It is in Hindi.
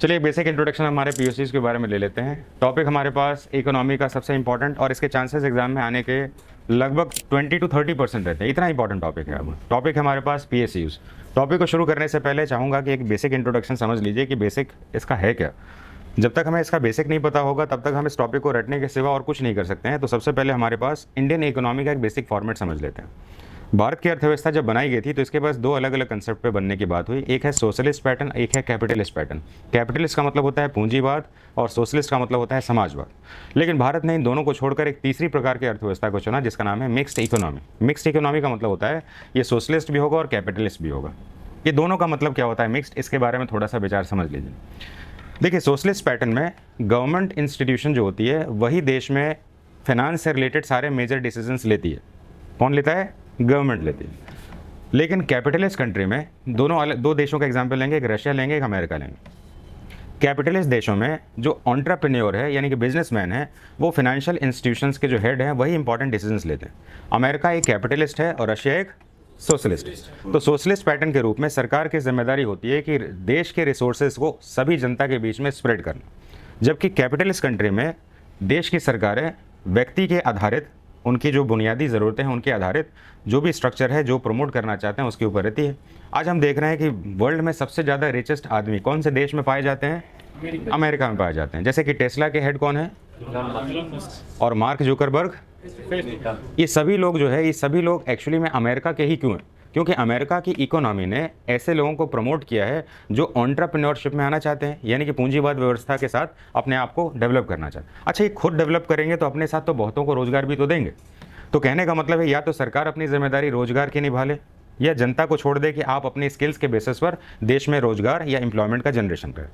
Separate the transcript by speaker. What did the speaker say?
Speaker 1: चलिए बेसिक इंट्रोडक्शन हमारे पीओसीज के बारे में ले लेते हैं। टॉपिक हमारे पास इकोनॉमी का सबसे इंपॉर्टेंट और इसके चांसेस एग्जाम में आने के लगभग 20 to 30% रहते हैं, इतना इंपॉर्टेंट टॉपिक है। अब टॉपिक हमारे पास पीएसयूज। टॉपिक को शुरू करने से पहले चाहूँगा कि एक बेसिक इंट्रोडक्शन समझ लीजिए कि बेसिक इसका है क्या। जब तक हमें इसका बेसिक नहीं पता होगा तब तक हम इस टॉपिक को रटने के सिवा और कुछ नहीं कर सकते हैं। तो सबसे पहले हमारे पास इंडियन इकोनॉमी का एक बेसिक फॉर्मेट समझ लेते हैं। भारत की अर्थव्यवस्था जब बनाई गई थी तो इसके पास दो अलग अलग कंसेप्ट पे बनने की बात हुई। एक है सोशलिस्ट पैटर्न, एक है कैपिटलिस्ट पैटर्न। कैपिटलिस्ट का मतलब होता है पूंजीवाद और सोशलिस्ट का मतलब होता है समाजवाद। लेकिन भारत ने इन दोनों को छोड़कर एक तीसरी प्रकार की अर्थव्यवस्था को चुना जिसका नाम है मिक्स्ड इकोनॉमी। मिक्स्ड इकोनॉमी का मतलब होता है ये सोशलिस्ट भी होगा और कैपिटलिस्ट भी होगा। ये दोनों का मतलब क्या होता है मिक्स्ड, इसके बारे में थोड़ा सा विचार समझ लीजिए। देखिए, सोशलिस्ट पैटर्न में गवर्नमेंट इंस्टीट्यूशन जो होती है वही देश में फाइनेंस से रिलेटेड सारे मेजर डिसीजंस लेती है। कौन लेता है? गवर्नमेंट लेती है। लेकिन कैपिटलिस्ट कंट्री में दो देशों का एग्जांपल लेंगे, एक रशिया लेंगे, एक अमेरिका लेंगे। कैपिटलिस्ट देशों में जो एंटरप्रेन्योर है यानी कि बिजनेसमैन है वो फाइनेंशियल इंस्टीट्यूशंस के जो हेड हैं वही इंपॉर्टेंट डिसीजंस लेते हैं। अमेरिका एक कैपिटलिस्ट है और रशिया एक सोशलिस्ट। तो सोशलिस्ट पैटर्न के रूप में सरकार की जिम्मेदारी होती है कि देश के रिसोर्सेज को सभी जनता के बीच में स्प्रेड करना, जबकि कैपिटलिस्ट कंट्री में देश की सरकारें व्यक्ति के आधारित, उनकी जो बुनियादी ज़रूरतें हैं उनके आधारित जो भी स्ट्रक्चर है जो प्रमोट करना चाहते हैं उसके ऊपर रहती है। आज हम देख रहे हैं कि वर्ल्ड में सबसे ज़्यादा रिचेस्ट आदमी कौन से देश में पाए जाते हैं? अमेरिका में पाए जाते हैं। जैसे कि टेस्ला के हेड कौन है और मार्क जुकरबर्ग। ये सभी लोग जो है, ये सभी लोग एक्चुअली में अमेरिका के ही क्यों हैं? क्योंकि अमेरिका की इकोनॉमी ने ऐसे लोगों को प्रमोट किया है जो एंटरप्रेन्योरशिप में आना चाहते हैं, यानी कि पूंजीवाद व्यवस्था के साथ अपने आप को डेवलप करना चाहते हैं। अच्छा, ये खुद डेवलप करेंगे तो अपने साथ तो बहुतों को रोजगार भी तो देंगे। तो कहने का मतलब है या तो सरकार अपनी जिम्मेदारी रोजगार की निभा ले या जनता को छोड़ दे कि आप अपनी स्किल्स के बेसिस पर देश में रोजगार या एम्प्लॉयमेंट का जनरेशन करें।